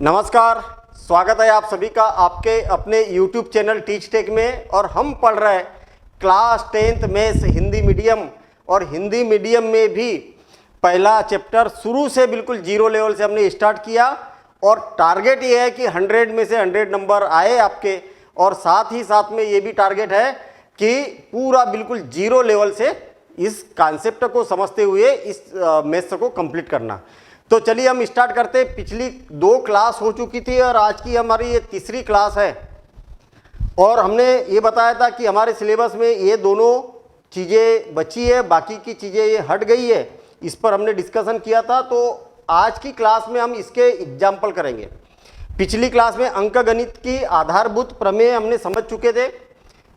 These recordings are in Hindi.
नमस्कार, स्वागत है आप सभी का आपके अपने YouTube चैनल टीच टेक में। और हम पढ़ रहे हैं class 10th maths Hindi medium. और हिंदी मीडियम में भी पहला चैप्टर शुरू से बिल्कुल जीरो लेवल से हमने स्टार्ट किया। और टारगेट ये है कि 100 में से 100 नंबर आए आपके। और साथ ही साथ में ये भी टारगेट है कि पूरा बिल्कुल जीरो लेवल से इस कॉन्सेप्ट को समझते हुए इस मैथ्स को कंप्लीट करना। तो चलिए हम स्टार्ट करते हैं। पिछली 2 क्लास हो चुकी थी और आज की हमारी ये तीसरी क्लास है। और हमने ये बताया था कि हमारे सिलेबस में ये दोनों चीज़ें बची है, बाकी की चीज़ें ये हट गई है। इस पर हमने डिस्कशन किया था। तो आज की क्लास में हम इसके एग्जाम्पल करेंगे। पिछली क्लास में अंकगणित की आधारभूत प्रमेय हमने समझ चुके थे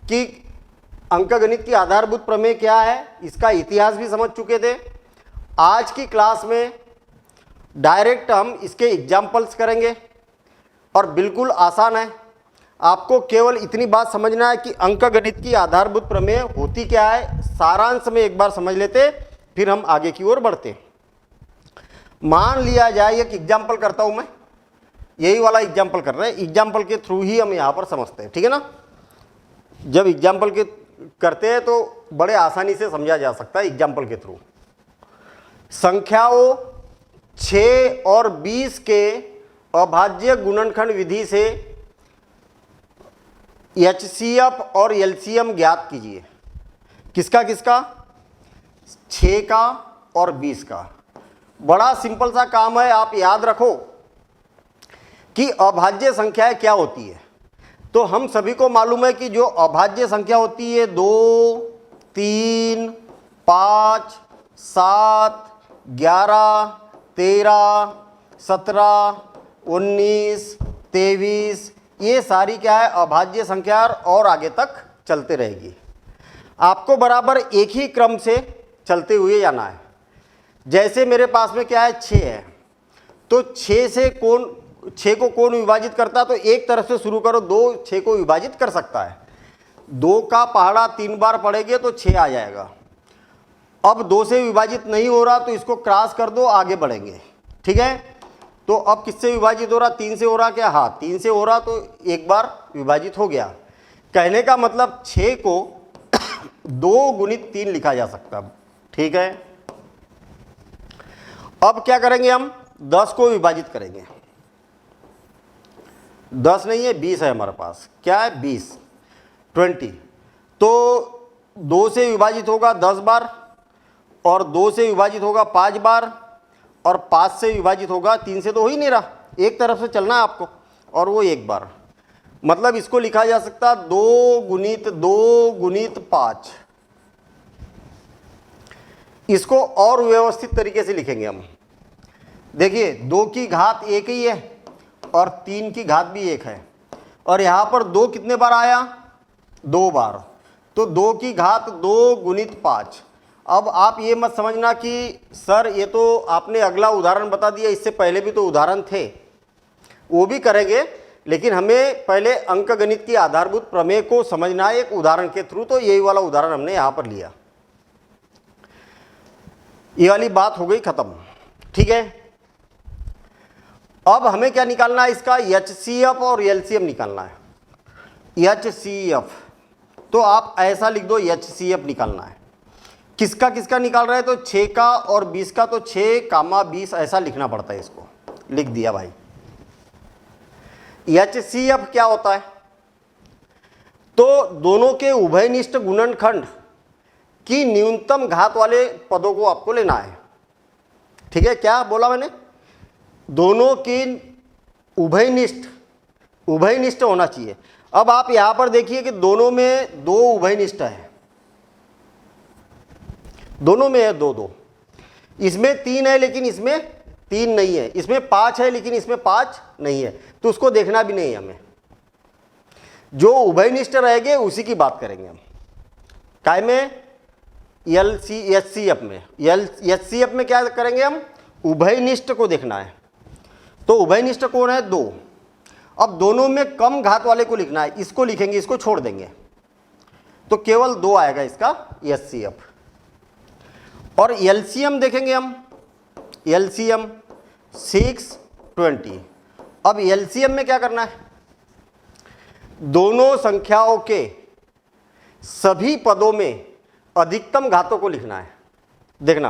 कि अंकगणित की आधारभूत प्रमेय क्या है, इसका इतिहास भी समझ चुके थे। आज की क्लास में डायरेक्ट हम इसके एग्जाम्पल्स करेंगे और बिल्कुल आसान है। आपको केवल इतनी बात समझना है कि अंकगणित की आधारभूत प्रमेय होती क्या है। सारांश में एक बार समझ लेते, फिर हम आगे की ओर बढ़ते। मान लिया जाए एक एग्जाम्पल करता हूं मैं, यही वाला एग्जाम्पल कर रहे हैं। एग्जाम्पल के थ्रू ही हम यहाँ पर समझते हैं, ठीक है ना। जब एग्जाम्पल के करते हैं तो बड़े आसानी से समझा जा सकता है एग्जाम्पल के थ्रू। संख्याओं 6 और 20 के अभाज्य गुणनखंड विधि से HCF और LCM ज्ञात कीजिए। किसका किसका? 6 का और 20 का। बड़ा सिंपल सा काम है। आप याद रखो कि अभाज्य संख्याएं क्या होती है। तो हम सभी को मालूम है कि जो अभाज्य संख्या होती है 2, 3, 5, 7, 11, 13, 17, 19, 23, ये सारी क्या है? अभाज्य संख्या। और आगे तक चलते रहेगी। आपको बराबर एक ही क्रम से चलते हुए जाना है। जैसे मेरे पास में क्या है? 6 है। तो 6 को कौन विभाजित करता है? तो एक तरफ से शुरू करो। 2 6 को विभाजित कर सकता है। 2 का पहाड़ा 3 बार पड़ेंगे तो 6 आ जाएगा। अब 2 से विभाजित नहीं हो रहा तो इसको क्रॉस कर दो, आगे बढ़ेंगे, ठीक है। तो अब किससे विभाजित हो रहा? 3 से हो रहा क्या? हाँ, 3 से हो रहा तो एक बार विभाजित हो गया। कहने का मतलब 6 को 2 गुणित 3 लिखा जा सकता है, ठीक है। अब क्या करेंगे हम? 10 को विभाजित करेंगे। 10 नहीं है, 20 है हमारे पास। क्या है? 20 तो 2 से विभाजित होगा 10 बार, और 2 से विभाजित होगा 5 बार, और 5 से विभाजित होगा 3 से। तो हो ही नहीं रहा, एक तरफ से चलना है आपको, और वो एक बार। मतलब इसको लिखा जा सकता 2 गुणित 5। इसको और व्यवस्थित तरीके से लिखेंगे हम। देखिए, 2 की घात 1 ही है और 3 की घात भी 1 है। और यहाँ पर 2 कितने बार आया? 2 बार। तो 2 की घात 2 गुणित 5। अब आप ये मत समझना कि सर ये तो आपने अगला उदाहरण बता दिया, इससे पहले भी तो उदाहरण थे, वो भी करेंगे। लेकिन हमें पहले अंकगणित की आधारभूत प्रमेय को समझना है एक उदाहरण के थ्रू। तो यही वाला उदाहरण हमने यहाँ पर लिया। ये वाली बात हो गई खत्म, ठीक है। अब हमें क्या निकालना है? इसका HCF और LCM निकालना है। HCF तो आप ऐसा लिख दो, HCF निकालना है। किसका किसका निकाल रहे हैं? तो 6 का और 20 का। तो 6, 20 ऐसा लिखना पड़ता है। इसको लिख दिया भाई। HCF क्या होता है? तो दोनों के उभयनिष्ठ गुणनखंड की न्यूनतम घात वाले पदों को आपको लेना है, ठीक है। क्या बोला मैंने? दोनों की उभयनिष्ठ होना चाहिए। अब आप यहां पर देखिए कि दोनों में 2 उभयनिष्ठ है, दोनों में है 2 2। इसमें 3 है लेकिन इसमें 3 नहीं है। इसमें 5 है लेकिन इसमें 5 नहीं है। तो उसको देखना भी नहीं है हमें। जो उभयनिष्ठ रहेंगे उसी की बात करेंगे हम। काय में? HCF में। HCF में क्या करेंगे हम? उभयनिष्ठ को देखना है। तो उभयनिष्ठ कौन है? 2। अब दोनों में कम घात वाले को लिखना है। इसको लिखेंगे, इसको छोड़ देंगे, तो केवल 2 आएगा इसका HCF। और LCM देखेंगे हम। LCM 6, 20। अब एलसीएम में क्या करना है, दोनों संख्याओं के सभी पदों में अधिकतम घातों को लिखना है। देखना,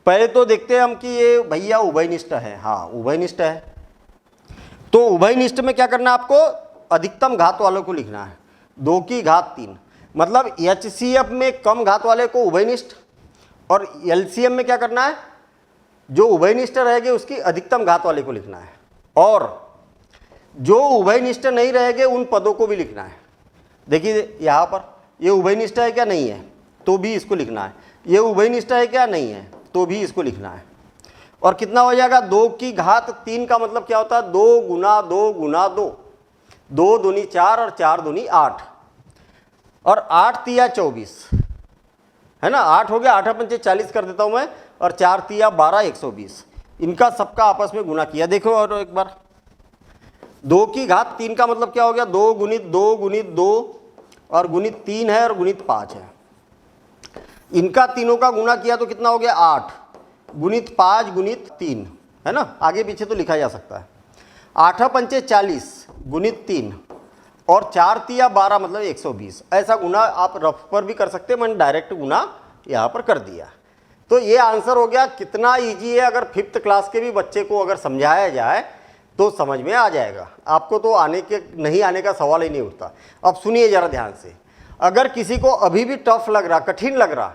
पहले तो देखते हैं हम कि ये भैया उभयनिष्ठ है। हाँ, उभयनिष्ठ है, तो उभयनिष्ठ में क्या करना है, आपको अधिकतम घात वालों को लिखना है। 2 की घात 3, मतलब एचसीएफ में कम घात वाले को उभयनिष्ठ, और एलसीएम में क्या करना है, जो उभयनिष्ठ रहेंगे उसकी अधिकतम घात वाले को लिखना है, और जो उभयनिष्ठ नहीं रहेंगे उन पदों को भी लिखना है। देखिए यहाँ पर ये उभयनिष्ठ है क्या, नहीं है, तो भी इसको लिखना है। ये उभयनिष्ठ है क्या, नहीं है, तो भी इसको लिखना है। और कितना हो जाएगा, 2 की घात 3 का मतलब क्या होता है, 2 गुना 2 गुना 2, 2 दूनी 4 और 4 दूनी 8, और 8 तिया 24 है ना, 8 हो गया, 8 पंचे 40 कर देता हूं मैं, और 4 तिया 12 120, इनका सबका आपस में गुना किया। देखो और एक बार, 2 की घात 3 का मतलब क्या हो गया, 2 गुणित 2 और गुणित 3 है और गुणित 5 है, इनका तीनों का गुना किया तो कितना हो गया, 8 गुणित 5 गुणित 3 है ना, आगे पीछे तो लिखा जा सकता है। 8 पंचे 40 गुणित 3 और 4 तिया 12 मतलब 120, ऐसा गुना आप रफ पर भी कर सकते हैं, मैंने डायरेक्ट गुना यहाँ पर कर दिया। तो ये आंसर हो गया। कितना ईजी है, अगर 5th क्लास के भी बच्चे को अगर समझाया जाए तो समझ में आ जाएगा, आपको तो आने के नहीं आने का सवाल ही नहीं उठता। अब सुनिए ज़रा ध्यान से, अगर किसी को अभी भी टफ लग रहा, कठिन लग रहा,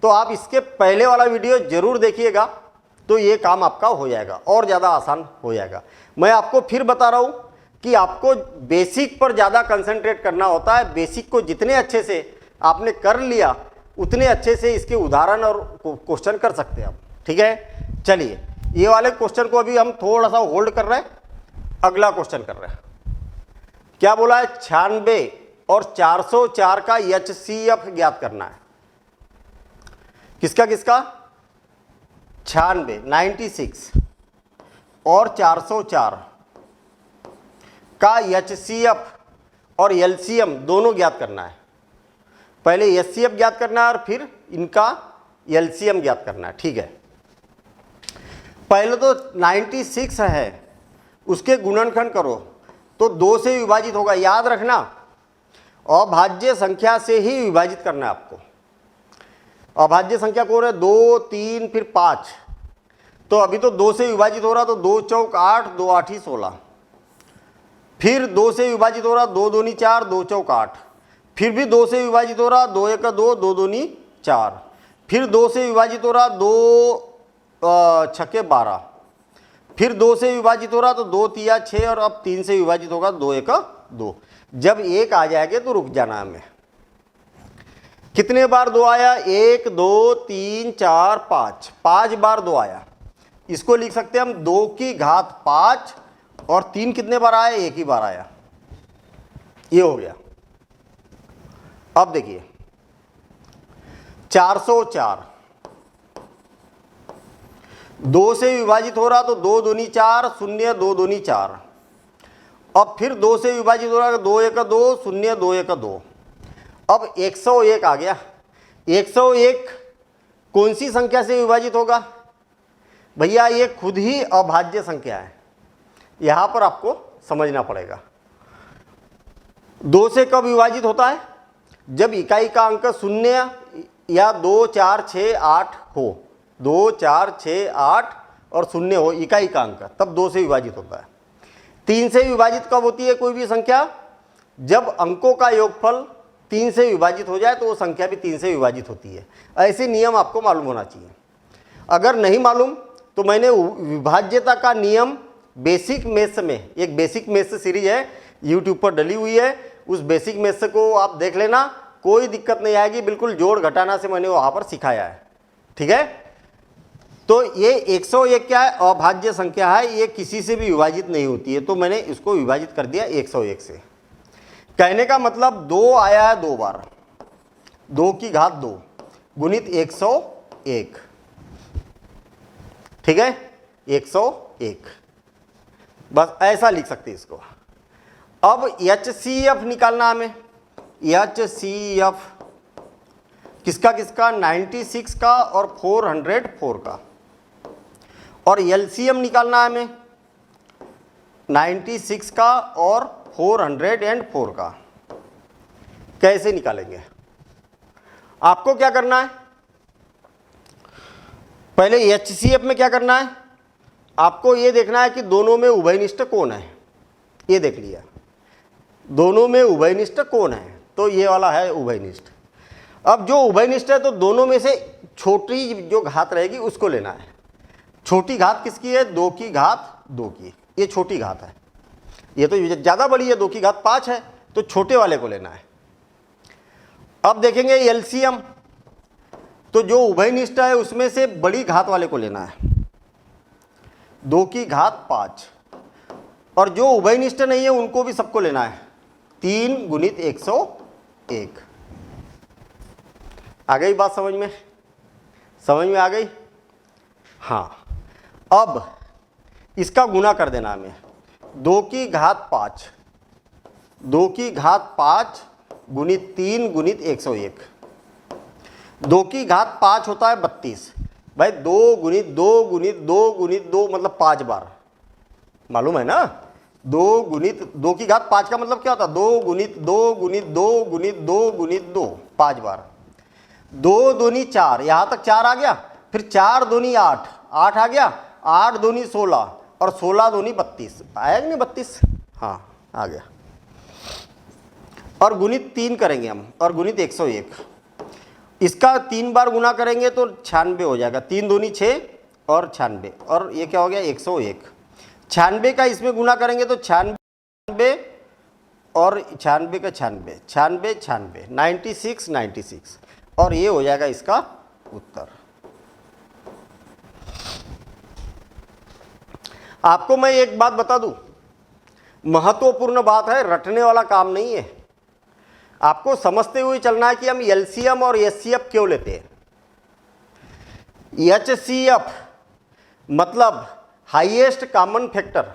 तो आप इसके पहले वाला वीडियो जरूर देखिएगा, तो ये काम आपका हो जाएगा और ज़्यादा आसान हो जाएगा। मैं आपको फिर बता रहा हूँ कि आपको बेसिक पर ज़्यादा कंसंट्रेट करना होता है। बेसिक को जितने अच्छे से आपने कर लिया उतने अच्छे से इसके उदाहरण और क्वेश्चन कर सकते हैं आप। ठीक है, चलिए ये वाले क्वेश्चन को अभी हम थोड़ा सा होल्ड कर रहे हैं, अगला क्वेश्चन कर रहे हैं। क्या बोला है, 96 और 404 का एचसीएफ ज्ञात करना है। किसका किसका, 96 और 404 का एचसीएफ और एलसीएम दोनों ज्ञात करना है। पहले एचसीएफ ज्ञात करना है और फिर इनका एलसीएम ज्ञात करना है। ठीक है, पहले तो 96 है, उसके गुणनखंड करो तो 2 से विभाजित होगा। याद रखना, अभाज्य संख्या से ही विभाजित करना है आपको। अभाज्य संख्या कौन है, 2 3 फिर 5, तो अभी तो 2 से विभाजित हो रहा, तो 2 चौक 8, 2 8 16, फिर 2 से विभाजित हो रहा, 2 दूनी 4, 2 चौक 8, फिर भी 2 से विभाजित हो रहा, 2 1 2, 2 दूनी 4, फिर 2 से विभाजित हो रहा, 2 छक्के 12, फिर 2 से विभाजित हो रहा तो 2 तिया 6, और अब 3 से विभाजित होगा, 2 1 2। जब 1 आ जाएगा तो रुक जाना हमें। कितने बार 2 आया, 1 2 3 4 5, 5 बार 2 आया। इसको लिख सकते हैं हम 2 की घात 5, और 3 कितने बार आया, 1 ही बार आया। ये हो गया। अब देखिए 404 2 से विभाजित हो रहा तो 2 दूनी 4 0 2 दूनी 4, अब फिर 2 से विभाजित हो रहा 2 1 2 0 2 1 2, अब 101 आ गया। 101 कौन सी संख्या से विभाजित होगा भैया, ये खुद ही अभाज्य संख्या है, यहां पर आपको समझना पड़ेगा। 2 से कब विभाजित होता है, जब इकाई का अंक 0 या 2 4 6 8 हो, 2 4 6 8 और 0 हो इकाई का अंक, तब 2 से विभाजित होता है। 3 से विभाजित कब होती है कोई भी संख्या, जब अंकों का योगफल 3 से विभाजित हो जाए तो वो संख्या भी 3 से विभाजित होती है। ऐसे नियम आपको मालूम होना चाहिए। अगर नहीं मालूम तो मैंने विभाज्यता का नियम बेसिक मैथ्स में, एक बेसिक मैथ्स सीरीज है यूट्यूब पर डली हुई है, उस बेसिक मैथ्स को आप देख लेना, कोई दिक्कत नहीं आएगी। बिल्कुल जोड़ घटाना से मैंने वहाँ पर सिखाया है। ठीक है, तो ये 101 क्या है, अभाज्य संख्या है, ये किसी से भी विभाजित नहीं होती है, तो मैंने इसको विभाजित कर दिया 101 से। कहने का मतलब 2 आया है 2 बार, 2 की घात 2 गुणित 101। ठीक है, 101, बस ऐसा लिख सकते हैं इसको। अब HCF निकालना हमें, HCF किसका किसका, 96 का और 404 का, और LCM निकालना है हमें, 96 का और 404 का कैसे निकालेंगे? आपको क्या करना है, पहले HCF में क्या करना है, आपको ये देखना है कि दोनों में उभयनिष्ठ कौन है। ये देख लिया, दोनों में उभयनिष्ठ कौन है, तो ये वाला है उभयनिष्ठ। अब जो उभयनिष्ठ है तो दोनों में से छोटी जो घात रहेगी उसको लेना है। छोटी घात किसकी है? 2 की घात 2 की, ये छोटी घात है। ये तो ज़्यादा बड़ी है, 2 की घात 5 है, तो छोटे वाले को लेना है। अब देखेंगे एलसीएम, तो जो उभयनिष्ठ है उसमें से बड़ी घात वाले को लेना है, 2 की घात 5, और जो उभयनिष्ठ नहीं है उनको भी सबको लेना है, 3 गुणित 101। आ गई बात समझ में? समझ में आ गई? हाँ। अब इसका गुना कर देना हमें, 2 की घात 5, 2 की घात 5 गुणित 3 गुणित 101। 2 की घात 5 होता है 32। भाई 2 गुणित 2 गुणित 2 गुणित 2 मतलब 5 बार, मालूम है ना? 2 गुणित 2 की घात 5 का मतलब क्या होता है? 2 गुणित 2 गुणित 2 गुणित 2 गुणित 2, 5 बार। 2 दूनी 4, यहाँ तक 4 आ गया, फिर 4 दूनी 8, 8 आ गया, 8 दूनी 16 और 16 दूनी 32, आया कि नहीं 32? हाँ आ गया। और गुणित 3 करेंगे हम, और गुणित 101, इसका 3 बार गुना करेंगे तो 96 हो जाएगा, 3 दूनी 6 और 96, और ये क्या हो गया? 101। 96 का इसमें गुना करेंगे तो 96 और 96 का 96, 96 96, 96 96, और ये हो जाएगा इसका उत्तर। आपको मैं एक बात बता दूं, महत्वपूर्ण बात है, रटने वाला काम नहीं है। आपको समझते हुए चलना है कि हम एलसीएम और एचसीएफ क्यों लेते हैं। एचसीएफ मतलब हाईएस्ट कॉमन फैक्टर,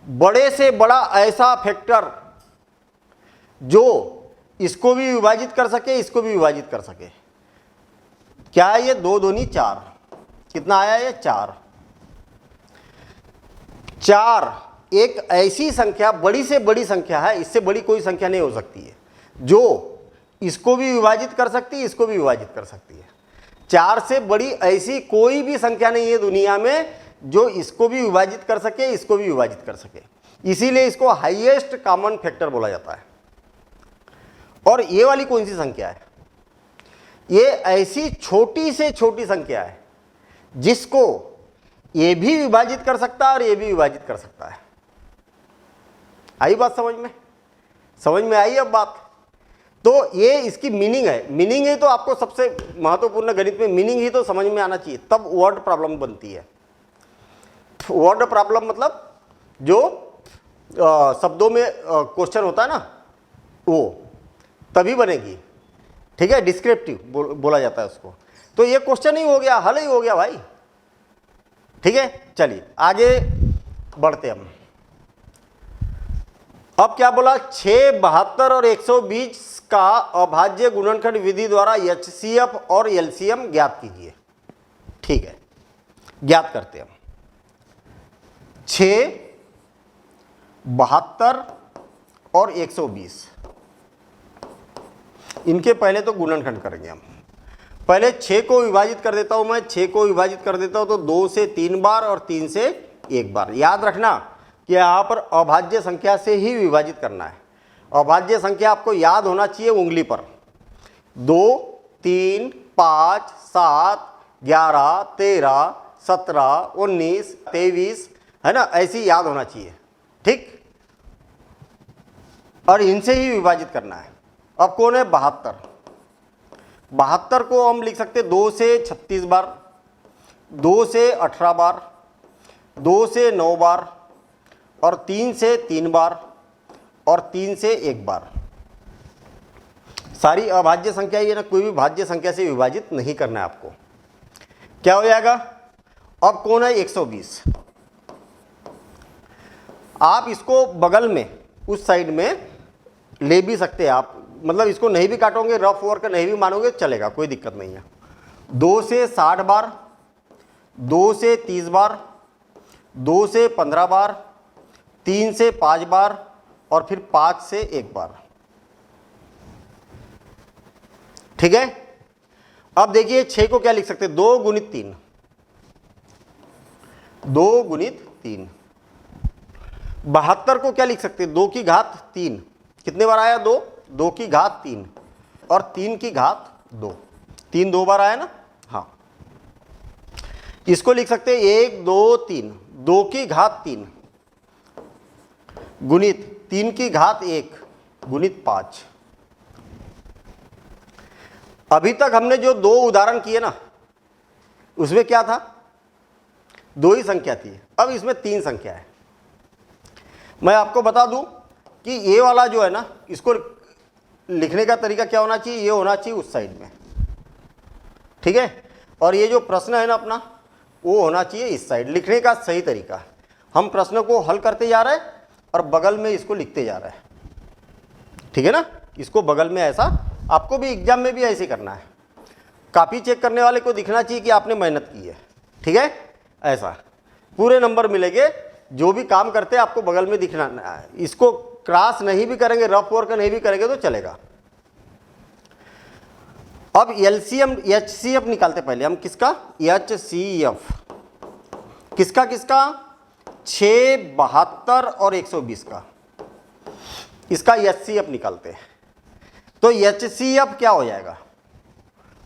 बड़े से बड़ा ऐसा फैक्टर जो इसको भी विभाजित कर सके, इसको भी विभाजित कर सके। क्या है ये? 2 दूनी 4, कितना आया ये? 4। 4 एक ऐसी संख्या, बड़ी से बड़ी संख्या है, इससे बड़ी कोई संख्या नहीं हो सकती है, जो इसको भी विभाजित कर सकती है, इसको भी विभाजित कर सकती है। 4 से बड़ी ऐसी कोई भी संख्या नहीं है दुनिया में जो इसको भी विभाजित कर सके, इसको भी विभाजित कर सके, इसीलिए इसको हाईएस्ट कॉमन फैक्टर बोला जाता है। और ये वाली कौन सी संख्या है? ये ऐसी छोटी से छोटी संख्या है जिसको ये भी विभाजित कर सकता है और ये भी विभाजित कर सकता है। आई बात समझ में? समझ में आई अब बात? तो ये इसकी मीनिंग है। मीनिंग ही तो आपको सबसे महत्वपूर्ण, गणित में मीनिंग ही तो समझ में आना चाहिए, तब वर्ड प्रॉब्लम बनती है। वर्ड प्रॉब्लम मतलब जो शब्दों में क्वेश्चन होता है ना, वो तभी बनेगी। ठीक है, डिस्क्रिप्टिव बोला जाता है उसको। तो ये क्वेश्चन ही हो गया, हल ही हो गया भाई। ठीक है, चलिए आगे बढ़ते हम। अब क्या बोला? 6, 72 और 120 का अभाज्य गुणनखंड विधि द्वारा एचसीएफ और एलसीएम ज्ञात कीजिए। ठीक है, ज्ञात करते हैं हम। 6, 72 और 120, इनके पहले तो गुणनखंड करेंगे हम। पहले 6 को विभाजित कर देता हूं मैं, 6 को विभाजित कर देता हूं तो 2 से 3 बार और 3 से 1 बार। याद रखना कि यहाँ पर अभाज्य संख्या से ही विभाजित करना है। अभाज्य संख्या आपको याद होना चाहिए उंगली पर। 2, 3, 5, 7, 11, 13, 17, 19, 23, है ना, ऐसी याद होना चाहिए। ठीक, और इनसे ही विभाजित करना है। अब कौन है? 72। 72 को हम लिख सकते 2 से 36 बार, 2 से 18 बार, 2 से 9 बार, और 3 से 3 बार, और 3 से 1 बार। सारी अभाज्य संख्या ये ना, कोई भी भाज्य संख्या से विभाजित नहीं करना है आपको। क्या हो जाएगा? अब कौन है? 120। आप इसको बगल में उस साइड में ले भी सकते हैं आप, मतलब इसको नहीं भी काटोगे, रफ वर्क नहीं भी मानोगे चलेगा, कोई दिक्कत नहीं है। 2 से 60 बार, 2 से 30 बार, 2 से 15 बार, 3 से 5 बार और फिर 5 से 1 बार। ठीक है। अब देखिए 6 को क्या लिख सकते हैं, 2 गुणित 3, 2 गुणित 3। 72 को क्या लिख सकते हैं, 2 की घात 3, कितने बार आया 2, 2 की घात 3 और 3 की घात 2, 3 2 बार आया ना। हाँ, इसको लिख सकते हैं 1 2 3, 2 की घात 3 गुणित 3 की घात 1 गुणित 5। अभी तक हमने जो 2 उदाहरण किए ना, उसमें क्या था, 2 ही संख्या थी। अब इसमें 3 संख्या है। मैं आपको बता दूं कि ये वाला जो है ना, इसको लिखने का तरीका क्या होना चाहिए, ये होना चाहिए उस साइड में। ठीक है। और ये जो प्रश्न है ना अपना, वो होना चाहिए इस साइड। लिखने का सही तरीका, हम प्रश्न को हल करते जा रहे हैं और बगल में इसको लिखते जा रहे हैं। ठीक है ना। इसको बगल में, ऐसा आपको भी एग्जाम में भी ऐसे करना है। कॉपी चेक करने वाले को दिखना चाहिए कि आपने मेहनत की है। ठीक है। ऐसा पूरे नंबर मिलेंगे। जो भी काम करते हैं आपको बगल में दिखना है। इसको क्रॉस नहीं भी करेंगे, रफ वर्क नहीं भी करेंगे तो चलेगा। अब एलसीएम एचसीएफ निकालते पहले हम, किसका, एचसीएफ, किसका किसका, 6 72 और 120 का, इसका एचसीएफ निकालते हैं। तो एचसीएफ क्या हो जाएगा,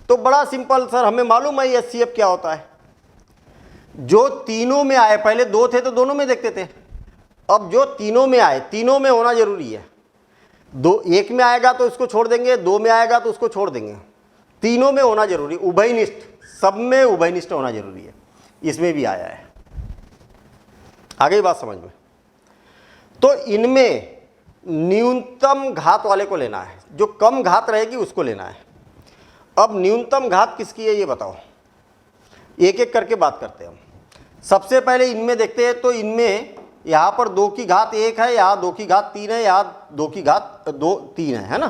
तो बड़ा सिंपल सर, हमें मालूम है एचसीएफ क्या होता है। जो तीनों में आए, पहले 2 थे तो दोनों में देखते थे, अब जो तीनों में आए, तीनों में होना जरूरी है। 1 में आएगा तो उसको छोड़ देंगे, 2 में आएगा तो उसको छोड़ देंगे, तीनों में होना जरूरी, उभयनिष्ठ, सब में उभयनिष्ठ होना जरूरी है। इसमें भी आया है। आ गई बात समझ में। तो इनमें न्यूनतम घात वाले को लेना है, जो कम घात रहेगी उसको लेना है। अब न्यूनतम घात किसकी है ये बताओ, एक एक करके बात करते हैं हम। सबसे पहले इनमें देखते हैं। तो इनमें यहाँ पर 2 की घात 1 है, यहाँ 2 की घात 3 है, यहाँ 2 की घात 3 है ना।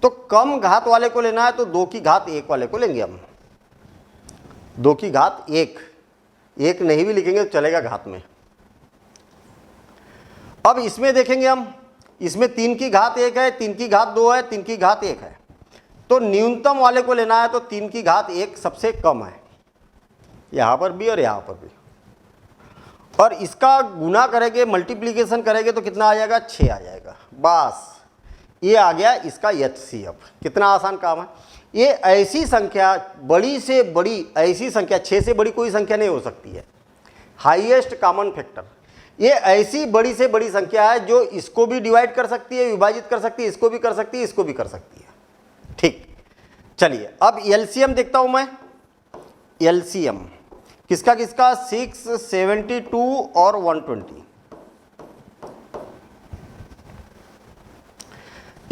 तो कम घात वाले को लेना है, तो 2 की घात 1 वाले को लेंगे हम। 2 की घात 1, 1 नहीं भी लिखेंगे तो चलेगा घात में। अब इसमें देखेंगे हम, इसमें 3 की घात 1 है, 3 की घात 2 है, 3 की घात 1 है। तो न्यूनतम वाले को लेना है, तो 3 की घात 1 सबसे कम है, यहाँ पर भी और यहाँ पर भी। और इसका गुना करेंगे, मल्टीप्लिकेशन करेंगे तो कितना आ जाएगा, 6 आ जाएगा। बस ये आ गया इसका एचसीएफ। कितना आसान काम है। ये ऐसी संख्या, बड़ी से बड़ी ऐसी संख्या, 6 से बड़ी कोई संख्या नहीं हो सकती है, हाईएस्ट कॉमन फैक्टर। ये ऐसी बड़ी से बड़ी संख्या है जो इसको भी डिवाइड कर सकती है, विभाजित कर सकती है, इसको भी कर सकती है, इसको भी कर सकती है। ठीक, चलिए अब एलसीएम देखता हूं मैं। एलसीएम किसका किसका, 6 72 और 120।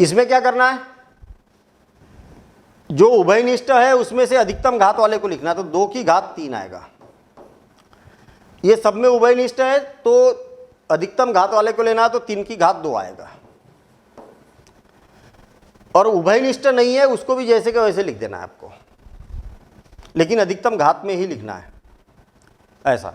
इसमें क्या करना है, जो उभयनिष्ठ है उसमें से अधिकतम घात वाले को लिखना है। तो 2 की घात 3 आएगा। ये सब में उभयनिष्ठ है तो अधिकतम घात वाले को लेना है, तो 3 की घात 2 आएगा। और उभयनिष्ठ नहीं है उसको भी जैसे का वैसे लिख देना है आपको, लेकिन अधिकतम घात में ही लिखना है। ऐसा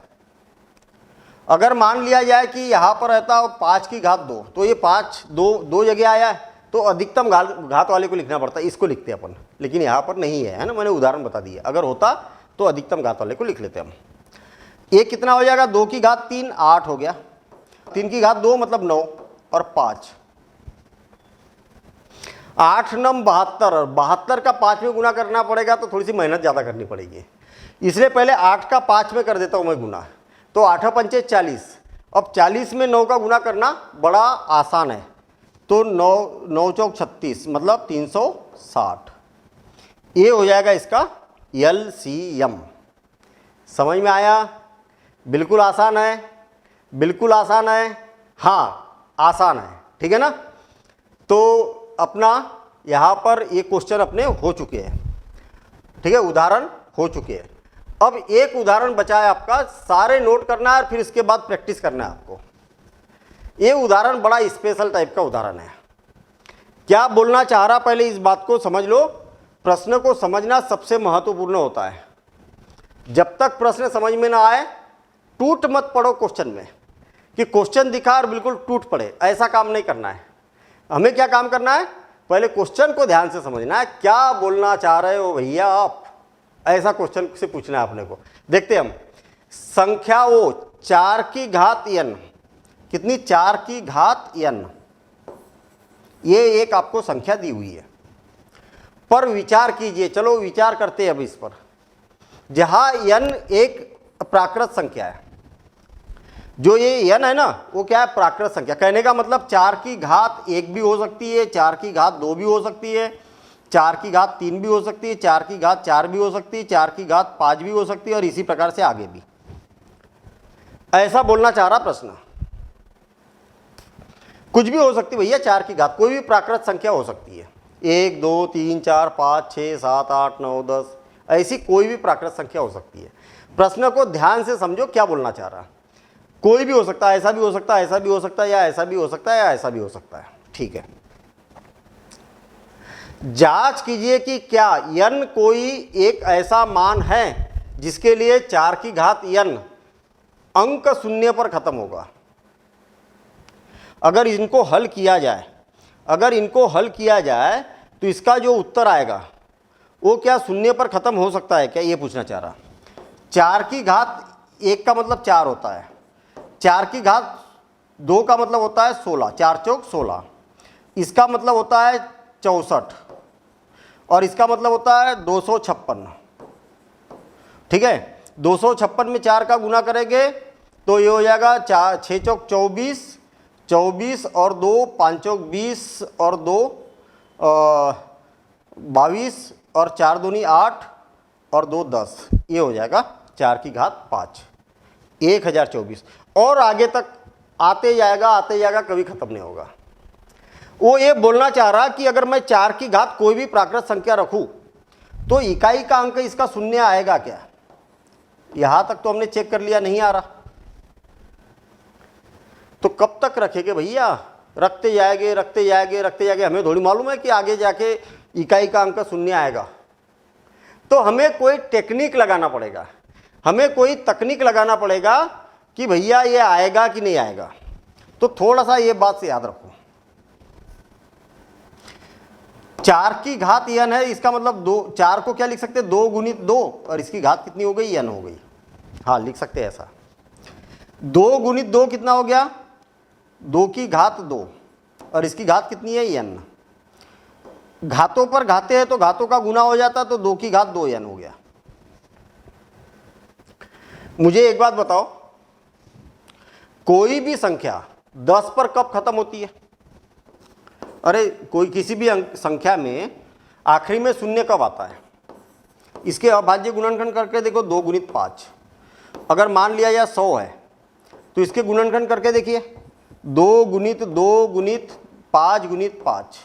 अगर मान लिया जाए कि यहाँ पर रहता है 5 की घात 2, तो ये 5 दो जगह आया है, तो अधिकतम घात वाले को लिखना पड़ता है, इसको लिखते हैं अपन। लेकिन यहाँ पर नहीं है ना, मैंने उदाहरण बता दिया। अगर होता तो अधिकतम घात वाले को लिख लेते हम। ये कितना हो जाएगा, 2 की घात 3 8 हो गया, 3 की घात 2 मतलब 9 और 5 8 9 72, और 72 का 5 में गुना करना पड़ेगा तो थोड़ी सी मेहनत ज़्यादा करनी पड़ेगी, इसलिए पहले 8 का 5 में कर देता हूँ मैं गुना। तो 8 पंचे 40, अब 40 में 9 का गुना करना बड़ा आसान है। तो 9 चौक 36 मतलब 360। ये हो जाएगा इसका एलसीएम। समझ में आया। बिल्कुल आसान है, बिल्कुल आसान है, हाँ आसान है। ठीक है ना। तो अपना यहाँ पर ये क्वेश्चन अपने हो चुके हैं। ठीक है, उदाहरण हो चुके हैं। अब एक उदाहरण बचा है आपका, सारे नोट करना है और फिर इसके बाद प्रैक्टिस करना है आपको। ये उदाहरण बड़ा स्पेशल टाइप का उदाहरण है। क्या बोलना चाह रहा, पहले इस बात को समझ लो। प्रश्न को समझना सबसे महत्वपूर्ण होता है। जब तक प्रश्न समझ में ना आए टूट मत पड़ो क्वेश्चन में, कि क्वेश्चन दिखा और बिल्कुल टूट पड़े, ऐसा काम नहीं करना है। हमें क्या काम करना है, पहले क्वेश्चन को ध्यान से समझना है, क्या बोलना चाह रहे हो भैया आप, ऐसा क्वेश्चन से पूछना है अपने को। देखते हम संख्या वो 4 की घात n, कितनी, 4 की घात n, ये एक आपको संख्या दी हुई है। पर विचार कीजिए, चलो विचार करते हैं अब इस पर। जहां n एक प्राकृत संख्या है, जो ये n है ना, वो क्या है, प्राकृत संख्या। कहने का मतलब 4 की घात 1 भी हो सकती है, 4 की घात 2 भी हो सकती है, 4 की घात 3 भी हो सकती है, 4 की घात 4 भी हो सकती है, 4 की घात 5 भी हो सकती है, और इसी प्रकार से आगे भी। ऐसा बोलना चाह रहा प्रश्न। कुछ भी हो सकती है भैया, 4 की घात कोई भी प्राकृत संख्या हो सकती है, 1 2 3 4 5 6 7 8 9 10, ऐसी कोई भी प्राकृत संख्या हो सकती है। प्रश्न को ध्यान से समझो, क्या बोलना चाह रहा। कोई भी हो सकता है, ऐसा भी हो सकता है, ऐसा भी हो सकता है, या ऐसा भी हो सकता है, या ऐसा भी हो सकता है। ठीक है, जांच कीजिए कि क्या n कोई एक ऐसा मान है जिसके लिए 4 की घात n अंक शून्य पर खत्म होगा। अगर इनको हल किया जाए, अगर इनको हल किया जाए तो इसका जो उत्तर आएगा वो क्या शून्य पर खत्म हो सकता है क्या, ये पूछना चाह रहा। 4 की घात 1 का मतलब 4 होता है, 4 की घात 2 का मतलब होता है 16, 4 चौक 16, इसका मतलब होता है 64, और इसका मतलब होता है 256। ठीक है, 256 में 4 का गुना करेंगे तो ये हो जाएगा 6 चौक 24, 24 और 2 5 चौक 20 और 2 22 और 4 दूनी 8 और 2 10, ये हो जाएगा 4 की घात 5, 1024। और आगे तक आते जाएगा, कभी खत्म नहीं होगा। वो ये बोलना चाह रहा कि अगर मैं 4 की घात कोई भी प्राकृत संख्या रखूं तो इकाई का अंक इसका शून्य आएगा क्या। यहां तक तो हमने चेक कर लिया, नहीं आ रहा, तो कब तक रखेंगे भैया, रखते जाएंगे। हमें थोड़ी मालूम है कि आगे जाके इकाई का अंक शून्य आएगा। तो हमें कोई टेक्निक लगाना पड़ेगा, हमें कोई तकनीक लगाना पड़ेगा कि भैया ये आएगा कि नहीं आएगा। तो थोड़ा सा ये बात से याद रखो, 4 की घात n है, इसका मतलब 4 को क्या लिख सकते हैं, 2 गुणित 2, और इसकी घात कितनी हो गई, n हो गई। हाँ लिख सकते हैं ऐसा, 2 गुणित 2 कितना हो गया, 2 की घात 2, और इसकी घात कितनी है, n। घातों पर घाते हैं तो घातों का गुना हो जाता, तो 2 की घात 2n हो गया। मुझे एक बात बताओ, कोई भी संख्या 10 पर कब खत्म होती है। अरे कोई किसी भी संख्या में आखिरी में शून्य कब आता है। इसके अभाज्य गुणनखंड करके देखो, 2 गुणित 5, अगर मान लिया जाए 100 है तो इसके गुणनखंड करके देखिए, 2 गुणित 2 गुणित 5 गुणित 5,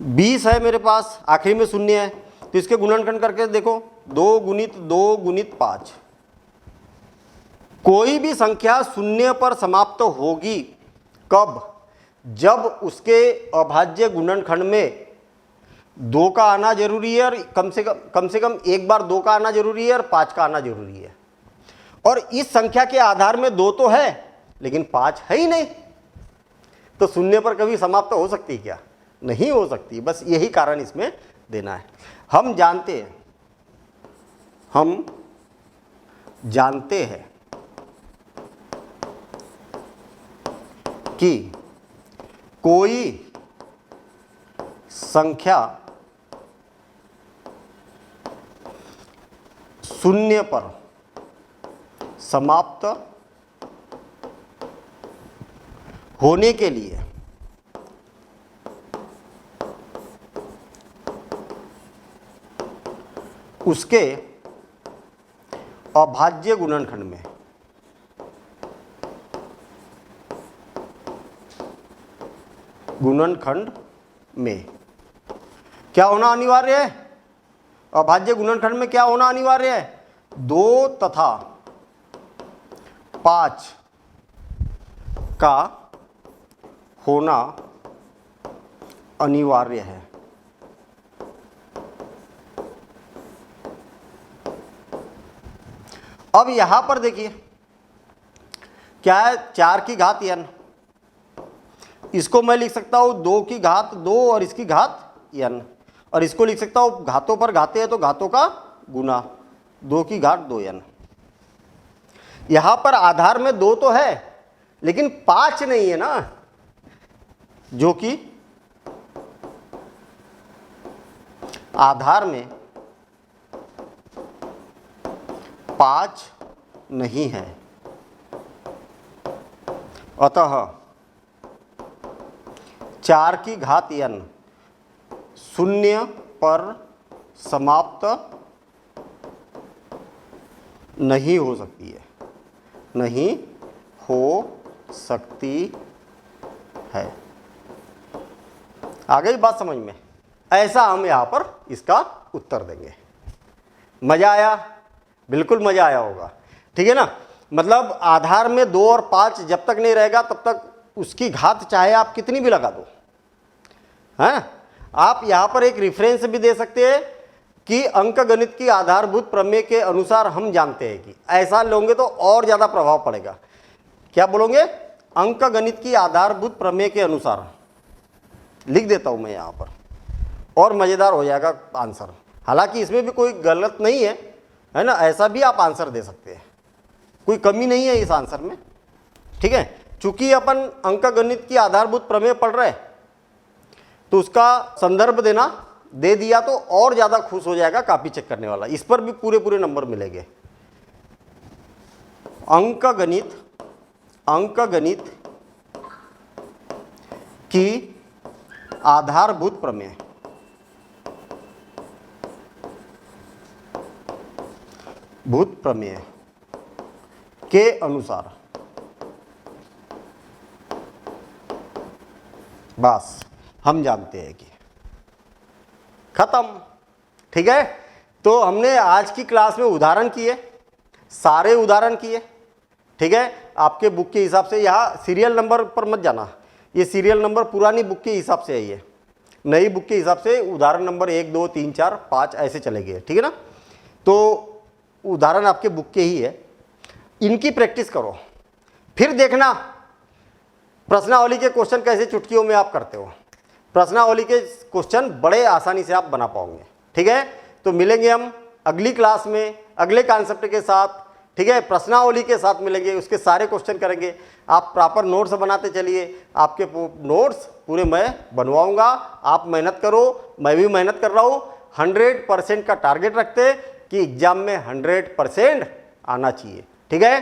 20 है मेरे पास, आखिरी में शून्य है, तो इसके गुणनखंड करके देखो, 2 गुणित 2 गुणित 5। कोई भी संख्या शून्य पर समाप्त होगी कब, जब उसके अभाज्य गुणनखंड में 2 का आना जरूरी है, और कम से कम एक बार 2 का आना जरूरी है, और 5 का आना जरूरी है। और इस संख्या के आधार में 2 तो है लेकिन 5 है ही नहीं, तो शून्य पर कभी समाप्त हो सकती है क्या, नहीं हो सकती। बस यही कारण इसमें देना है। हम जानते हैं कि कोई संख्या शून्य पर समाप्त होने के लिए उसके अभाज्य गुणनखंड में क्या होना अनिवार्य है, अभाज्य गुणनखंड में क्या होना अनिवार्य है, 2 तथा 5 का होना अनिवार्य है। अब यहां पर देखिए, क्या है, 4 की घात n। इसको मैं लिख सकता हूँ 2 की घात 2 और इसकी घात n, और इसको लिख सकता हूँ घातों पर घाते हैं तो घातों का गुना 2 की घात 2n। यहां पर आधार में 2 तो है लेकिन 5 नहीं है ना, जो कि आधार में 5 नहीं है। अतः 4 की घात n 0 पर समाप्त नहीं हो सकती है, नहीं हो सकती है। आ गई बात समझ में? ऐसा हम यहां पर इसका उत्तर देंगे। मजा आया? बिल्कुल मजा आया होगा, ठीक है ना। मतलब आधार में 2 और 5 जब तक नहीं रहेगा तब तक उसकी घात चाहे आप कितनी भी लगा दो, हैं। आप यहां पर एक रेफरेंस भी दे सकते हैं कि अंकगणित की आधारभूत प्रमेय के अनुसार हम जानते हैं कि, ऐसा लोगे तो और ज्यादा प्रभाव पड़ेगा। क्या बोलोगे? अंकगणित की आधारभूत प्रमेय के अनुसार लिख देता हूं मैं यहां पर, और मजेदार हो जाएगा आंसर। हालांकि इसमें भी कोई गलत नहीं है ना, ऐसा भी आप आंसर दे सकते हैं, कोई कमी नहीं है इस आंसर में, ठीक है। चूंकि अपन अंकगणित की आधारभूत प्रमेय पढ़ रहे हैं तो उसका संदर्भ देना दे दिया तो और ज्यादा खुश हो जाएगा कॉपी चेक करने वाला, इस पर भी पूरे पूरे नंबर मिलेंगे। अंकगणित की आधारभूत प्रमेय के अनुसार, बस हम जानते हैं कि खत्म, ठीक है। तो हमने आज की क्लास में उदाहरण किए, सारे उदाहरण किए, ठीक है। आपके बुक के हिसाब से, यहाँ सीरियल नंबर पर मत जाना, ये सीरियल नंबर पुरानी बुक के हिसाब से है, ये नई बुक के हिसाब से उदाहरण नंबर 1 2 3 4 5 ऐसे चले गए, ठीक है ना। तो उदाहरण आपके बुक के ही है, इनकी प्रैक्टिस करो, फिर देखना प्रश्नावली के क्वेश्चन कैसे चुटकियों में आप करते हो। प्रश्नावली के क्वेश्चन बड़े आसानी से आप बना पाओगे, ठीक है। तो मिलेंगे हम अगली क्लास में अगले कॉन्सेप्ट के साथ, ठीक है। प्रश्नावली के साथ मिलेंगे, उसके सारे क्वेश्चन करेंगे। आप प्रॉपर नोट्स बनाते चलिए, आपके नोट्स पूरे मैं बनवाऊंगा, आप मेहनत करो, मैं भी मेहनत कर रहा हूँ। 100% का टारगेट रखते कि एग्जाम में 100% आना चाहिए, ठीक है।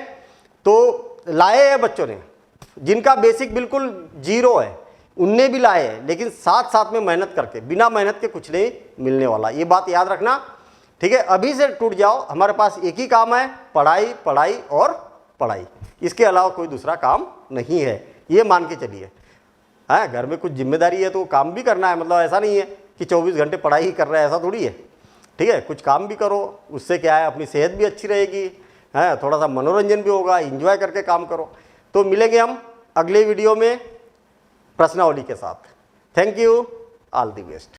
तो लाए हैं बच्चों ने, जिनका बेसिक बिल्कुल 0 है उनने भी लाए हैं, लेकिन साथ साथ में मेहनत करके, बिना मेहनत के कुछ नहीं मिलने वाला, ये बात याद रखना, ठीक है। अभी से टूट जाओ, हमारे पास एक ही काम है, पढ़ाई पढ़ाई और पढ़ाई, इसके अलावा कोई दूसरा काम नहीं है, ये मान के चलिए। हाँ, घर में कुछ जिम्मेदारी है तो काम भी करना है, मतलब ऐसा नहीं है कि 24 घंटे पढ़ाई ही कर रहे हैं, ऐसा थोड़ी है, ठीक है। कुछ काम भी करो, उससे क्या है अपनी सेहत भी अच्छी रहेगी, है थोड़ा सा मनोरंजन भी होगा, एंजॉय करके काम करो। तो मिलेंगे हम अगले वीडियो में प्रश्नावली के साथ। Thank you, all the best.